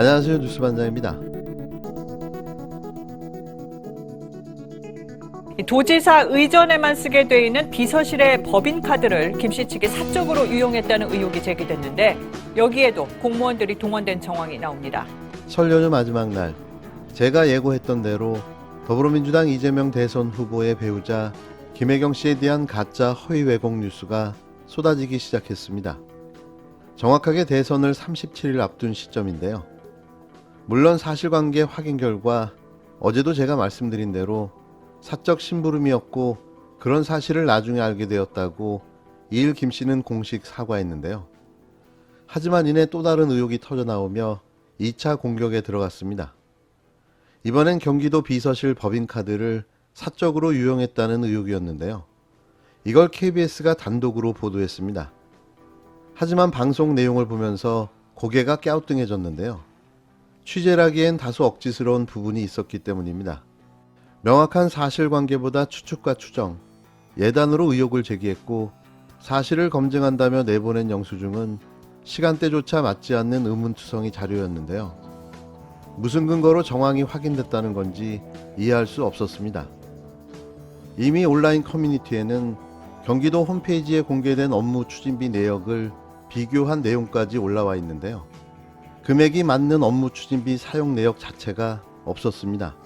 안녕하세요, 뉴스반장입니다. 도지사 의전에만 쓰게 돼 있는 비서실의 법인카드를 김씨 측이 사적으로 유용했다는 의혹이 제기됐는데 여기에도 공무원들이 동원된 정황이 나옵니다. 설 연휴 마지막 날, 제가 예고했던 대로 더불어민주당 이재명 대선 후보의 배우자 김혜경 씨에 대한 가짜 허위 왜곡 뉴스가 쏟아지기 시작했습니다. 정확하게 대선을 37일 앞둔 시점인데요. 물론 사실관계 확인 결과 어제도 제가 말씀드린 대로 사적 심부름이었고 그런 사실을 나중에 알게 되었다고 이일 김 씨는 공식 사과했는데요. 하지만 이내 또 다른 의혹이 터져나오며 2차 공격에 들어갔습니다. 이번엔 경기도 비서실 법인카드를 사적으로 유용했다는 의혹이었는데요. 이걸 KBS가 단독으로 보도했습니다. 하지만 방송 내용을 보면서 고개가 갸우뚱해졌는데요. 취재라기엔 다소 억지스러운 부분이 있었기 때문입니다. 명확한 사실관계보다 추측과 추정, 예단으로 의혹을 제기했고 사실을 검증한다며 내보낸 영수증은 시간대조차 맞지 않는 의문투성이 자료였는데요. 무슨 근거로 정황이 확인됐다는 건지 이해할 수 없었습니다. 이미 온라인 커뮤니티에는 경기도 홈페이지에 공개된 업무 추진비 내역을 비교한 내용까지 올라와 있는데요. 금액이 맞는 업무 추진비 사용 내역 자체가 없었습니다.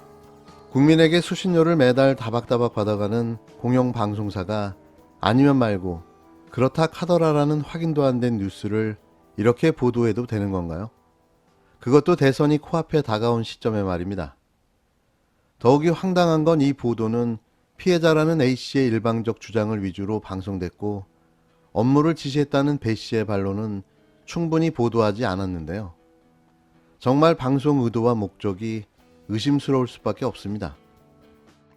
국민에게 수신료를 매달 다박다박 받아가는 공영방송사가 아니면 말고 그렇다 카더라라는 확인도 안 된 뉴스를 이렇게 보도해도 되는 건가요? 그것도 대선이 코앞에 다가온 시점에 말입니다. 더욱이 황당한 건 이 보도는 피해자라는 A씨의 일방적 주장을 위주로 방송됐고 업무를 지시했다는 B씨의 반론은 충분히 보도하지 않았는데요. 정말 방송 의도와 목적이 의심스러울 수밖에 없습니다.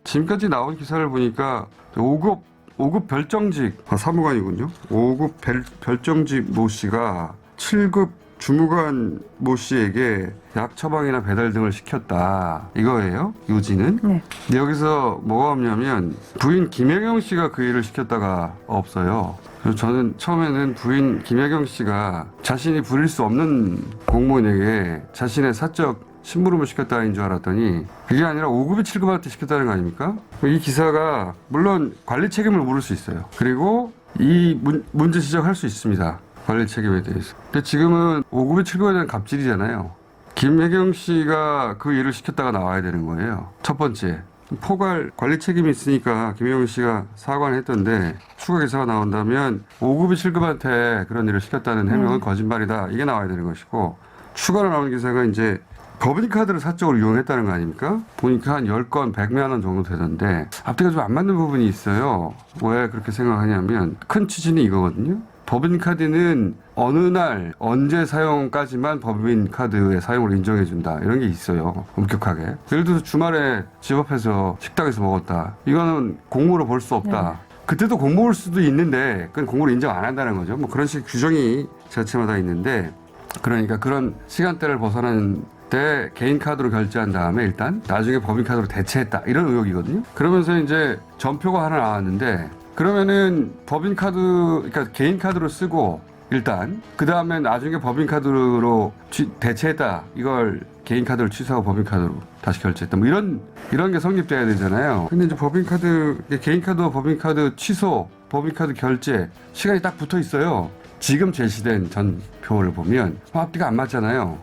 지금까지 나온 기사를 보니까 5급 별정직 사무관이군요. 5급 별정직 모 씨가 7급 주무관 모 씨에게 약 처방이나 배달 등을 시켰다. 이거예요. 요지는. 네. 근데 여기서 뭐가 없냐면 부인 김혜경 씨가 그 일을 시켰다가 없어요. 그래서 저는 처음에는 부인 김혜경 씨가 자신이 부릴 수 없는 공무원에게 자신의 사적 심부름을 시켰다는 줄 알았더니 그게 아니라 5급이 7급한테 시켰다는 거 아닙니까? 이 기사가 물론 관리 책임을 물을 수 있어요. 그리고 이 문제 지적할 수 있습니다. 관리 책임에 대해서. 근데 지금은 5급이 7급에 대한 갑질이잖아요. 김혜경 씨가 그 일을 시켰다가 나와야 되는 거예요. 첫 번째. 포괄 관리 책임이 있으니까 김혜경 씨가 사과를 했던데 추가 기사가 나온다면 5급이 7급한테 그런 일을 시켰다는 해명은 거짓말이다. 이게 나와야 되는 것이고 추가로 나오는 기사가 이제 법인카드를 사적으로 이용했다는 거 아닙니까? 보니까 한 10건 100만 원 정도 되던데 앞뒤가 좀 안 맞는 부분이 있어요. 왜 그렇게 생각하냐면 큰 취지는 이거거든요. 법인카드는 어느 날 언제 사용까지만 법인카드의 사용을 인정해준다. 이런 게 있어요. 엄격하게. 예를 들어서 주말에 집 앞에서 식당에서 먹었다. 이거는 공무로 볼 수 없다. 그때도 공모일 수도 있는데 그건 공모를 인정 안 한다는 거죠. 뭐 그런 식 규정이 자체마다 있는데 그러니까 그런 시간대를 벗어나는 때 개인 카드로 결제한 다음에 일단 나중에 법인 카드로 대체했다 이런 의혹이거든요. 그러면서 이제 전표가 하나 나왔는데 그러면은 법인 카드 그러니까 개인 카드로 쓰고 일단 그 다음에 나중에 법인 카드로 대체했다 이걸 개인 카드를 취소하고 법인 카드로 다시 결제했다 뭐 이런 게 성립돼야 되잖아요. 근데 이제 법인 카드 개인 카드 법인 카드 취소 법인 카드 결제 시간이 딱 붙어 있어요. 지금 제시된 전표를 보면 앞뒤가 안 맞잖아요.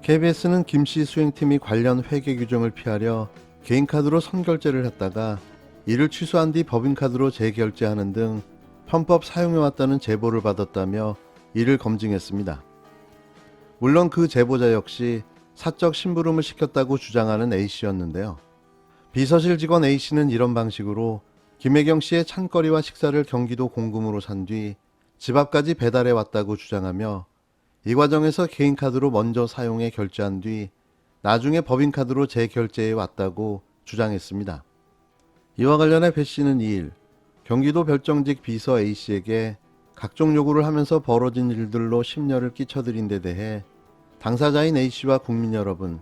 KBS는 김씨 수행팀이 관련 회계 규정을 피하려 개인카드로 선결제를 했다가 이를 취소한 뒤 법인카드로 재결제하는 등 편법 사용해왔다는 제보를 받았다며 이를 검증했습니다. 물론 그 제보자 역시 사적 심부름을 시켰다고 주장하는 A씨였는데요. 비서실 직원 A씨는 이런 방식으로 김혜경 씨의 찬거리와 식사를 경기도 공금으로 산 뒤 집 앞까지 배달해 왔다고 주장하며 이 과정에서 개인카드로 먼저 사용해 결제한 뒤 나중에 법인카드로 재결제해 왔다고 주장했습니다. 이와 관련해 배 씨는 2일 경기도 별정직 비서 A씨에게 각종 요구를 하면서 벌어진 일들로 심려를 끼쳐드린 데 대해 당사자인 A씨와 국민 여러분,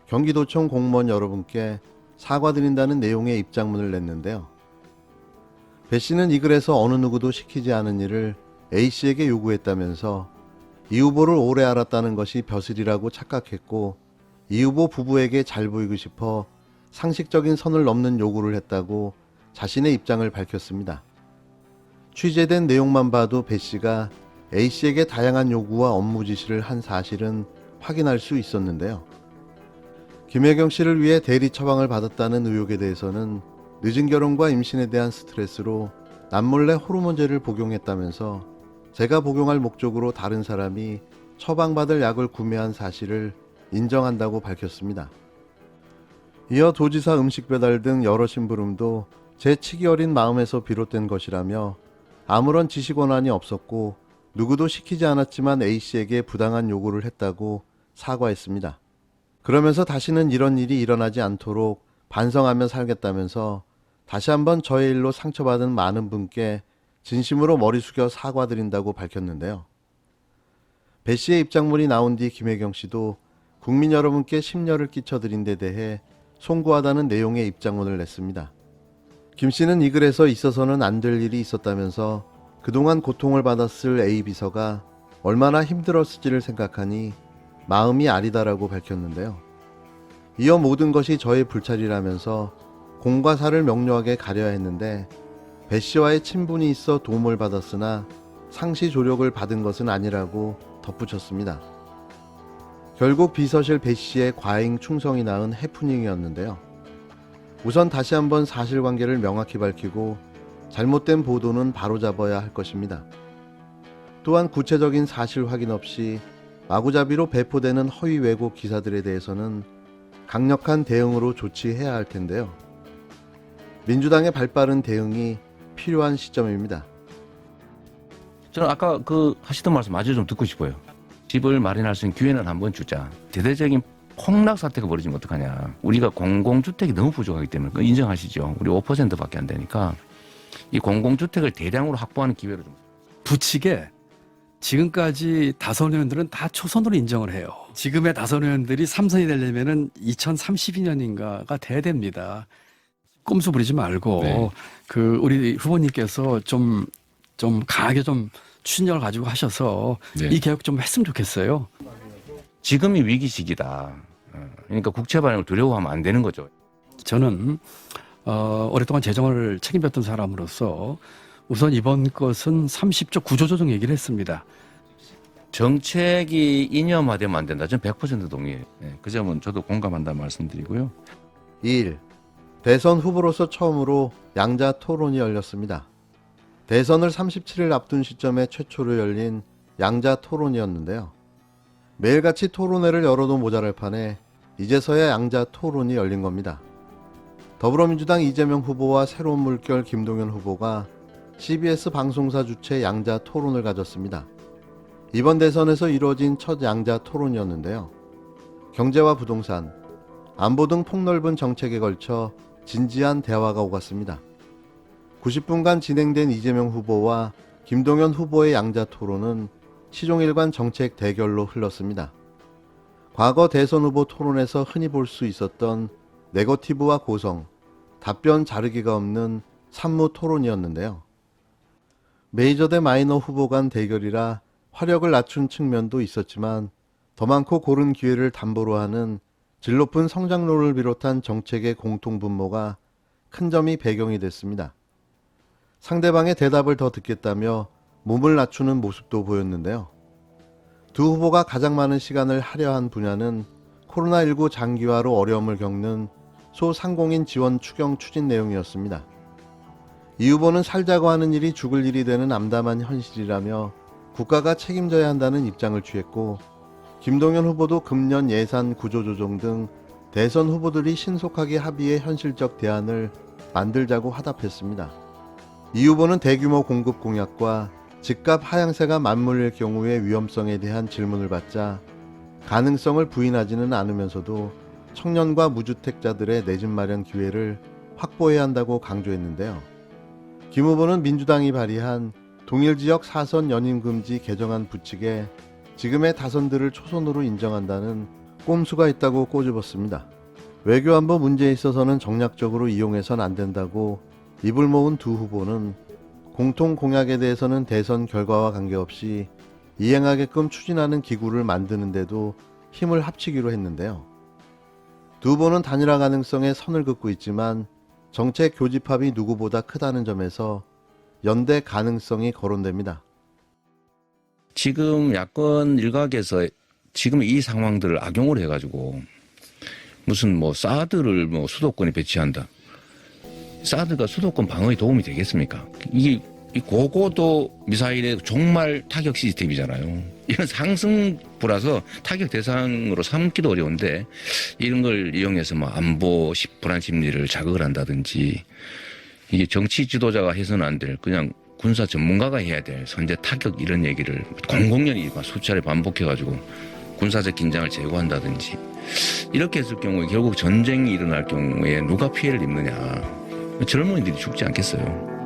경기도청 공무원 여러분께 사과드린다는 내용의 입장문을 냈는데요. 배 씨는 이 글에서 어느 누구도 시키지 않은 일을 A씨에게 요구했다면서 이 후보를 오래 알았다는 것이 벼슬이라고 착각했고 이 후보 부부에게 잘 보이고 싶어 상식적인 선을 넘는 요구를 했다고 자신의 입장을 밝혔습니다. 취재된 내용만 봐도 배 씨가 A 씨에게 다양한 요구와 업무 지시를 한 사실은 확인할 수 있었는데요. 김혜경 씨를 위해 대리 처방을 받았다는 의혹에 대해서는 늦은 결혼과 임신에 대한 스트레스로 남몰래 호르몬제를 복용했다면서 제가 복용할 목적으로 다른 사람이 처방받을 약을 구매한 사실을 인정한다고 밝혔습니다. 이어 도지사 음식 배달 등 여러 심부름도 제 치기 어린 마음에서 비롯된 것이라며 아무런 지시 권한이 없었고 누구도 시키지 않았지만 A씨에게 부당한 요구를 했다고 사과했습니다. 그러면서 다시는 이런 일이 일어나지 않도록 반성하며 살겠다면서 다시 한번 저의 일로 상처받은 많은 분께 진심으로 머리 숙여 사과드린다고 밝혔는데요. 배 씨의 입장문이 나온 뒤 김혜경 씨도 국민 여러분께 심려를 끼쳐드린 데 대해 송구하다는 내용의 입장문을 냈습니다. 김 씨는 이 글에서 있어서는 안 될 일이 있었다면서 그동안 고통을 받았을 A 비서가 얼마나 힘들었을지를 생각하니 마음이 아리다라고 밝혔는데요. 이어 모든 것이 저의 불찰이라면서 공과 사를 명료하게 가려야 했는데 배 씨와의 친분이 있어 도움을 받았으나 상시 조력을 받은 것은 아니라고 덧붙였습니다. 결국 비서실 배 씨의 과잉 충성이 낳은 해프닝이었는데요. 우선 다시 한번 사실관계를 명확히 밝히고 잘못된 보도는 바로잡아야 할 것입니다. 또한 구체적인 사실 확인 없이 마구잡이로 배포되는 허위 왜곡 기사들에 대해서는 강력한 대응으로 조치해야 할 텐데요. 민주당의 발빠른 대응이 필요한 시점입니다. 저는 아까 하시던 말씀 아주 좀 듣고 싶어요. 집을 마련할 수 있는 기회는 한번 주자. 대대적인 폭락 사태가 벌어지면 어떡하냐. 우리가 공공주택이 너무 부족하기 때문에 그거 인정하시죠. 우리 5%밖에 안 되니까 이 공공주택을 대량으로 확보하는 기회를 좀. 부칙에 지금까지 다선 의원들은 다 초선으로 인정을 해요. 지금의 다선 의원들이 3선이 되려면은 2032년인가가 돼야 됩니다. 꼼수 부리지 말고 네. 우리 후보님께서 좀 강하게 좀 추진력을 가지고 하셔서 네. 이 개혁 좀 했으면 좋겠어요. 지금이 위기 시기다. 그러니까 국채 발행을 두려워하면 안 되는 거죠. 저는 오랫동안 재정을 책임졌던 사람으로서 우선 이번 것은 30조 구조조정 얘기를 했습니다. 정책이 이념화되면 안 된다. 저는 100% 동의해요. 네, 그 점은 저도 공감한다는 말씀드리고요. 2일 대선 후보로서 처음으로 양자 토론이 열렸습니다. 대선을 37일 앞둔 시점에 최초로 열린 양자 토론이었는데요. 매일같이 토론회를 열어도 모자랄 판에 이제서야 양자 토론이 열린 겁니다. 더불어민주당 이재명 후보와 새로운 물결 김동연 후보가 CBS 방송사 주최 양자 토론을 가졌습니다. 이번 대선에서 이루어진 첫 양자 토론이었는데요. 경제와 부동산, 안보 등 폭넓은 정책에 걸쳐 진지한 대화가 오갔습니다. 90분간 진행된 이재명 후보와 김동연 후보의 양자 토론은 시종일관 정책 대결로 흘렀습니다. 과거 대선 후보 토론에서 흔히 볼 수 있었던 네거티브와 고성, 답변 자르기가 없는 산무 토론이었는데요. 메이저 대 마이너 후보 간 대결이라 화력을 낮춘 측면도 있었지만 더 많고 고른 기회를 담보로 하는 질 높은 성장론을 비롯한 정책의 공통분모가 큰 점이 배경이 됐습니다. 상대방의 대답을 더 듣겠다며 몸을 낮추는 모습도 보였는데요. 두 후보가 가장 많은 시간을 할애한 분야는 코로나19 장기화로 어려움을 겪는 소상공인 지원 추경 추진 내용이었습니다. 이 후보는 살자고 하는 일이 죽을 일이 되는 암담한 현실이라며 국가가 책임져야 한다는 입장을 취했고, 김동연 후보도 금년 예산 구조조정 등 대선 후보들이 신속하게 합의해 현실적 대안을 만들자고 화답했습니다. 이 후보는 대규모 공급 공약과 집값 하향세가 맞물릴 경우의 위험성에 대한 질문을 받자 가능성을 부인하지는 않으면서도 청년과 무주택자들의 내 집 마련 기회를 확보해야 한다고 강조했는데요. 김 후보는 민주당이 발의한 동일지역 사선 연임금지 개정안 부칙에 지금의 다선들을 초선으로 인정한다는 꼼수가 있다고 꼬집었습니다. 외교안보 문제에 있어서는 정략적으로 이용해선 안 된다고 입을 모은 두 후보는 공통 공약에 대해서는 대선 결과와 관계없이 이행하게끔 추진하는 기구를 만드는데도 힘을 합치기로 했는데요. 두 보는 단일화 가능성에 선을 긋고 있지만 정책 교집합이 누구보다 크다는 점에서 연대 가능성이 거론됩니다. 지금 야권 일각에서 지금 이 상황들을 악용을 해가지고 무슨 뭐 사드를 뭐 수도권에 배치한다. 사드가 수도권 방어에 도움이 되겠습니까? 이게 이 고고도 미사일의 종말 타격 시스템이잖아요. 이건 상승부라서 타격 대상으로 삼기도 어려운데 이런 걸 이용해서 뭐 안보 불안 심리를 자극을 한다든지 이게 정치 지도자가 해서는 안 될 그냥 군사 전문가가 해야 될 선제 타격 이런 얘기를 공공연히 수차례 반복해가지고 군사적 긴장을 제고한다든지 이렇게 했을 경우에 결국 전쟁이 일어날 경우에 누가 피해를 입느냐. 젊은이들이 죽지 않겠어요.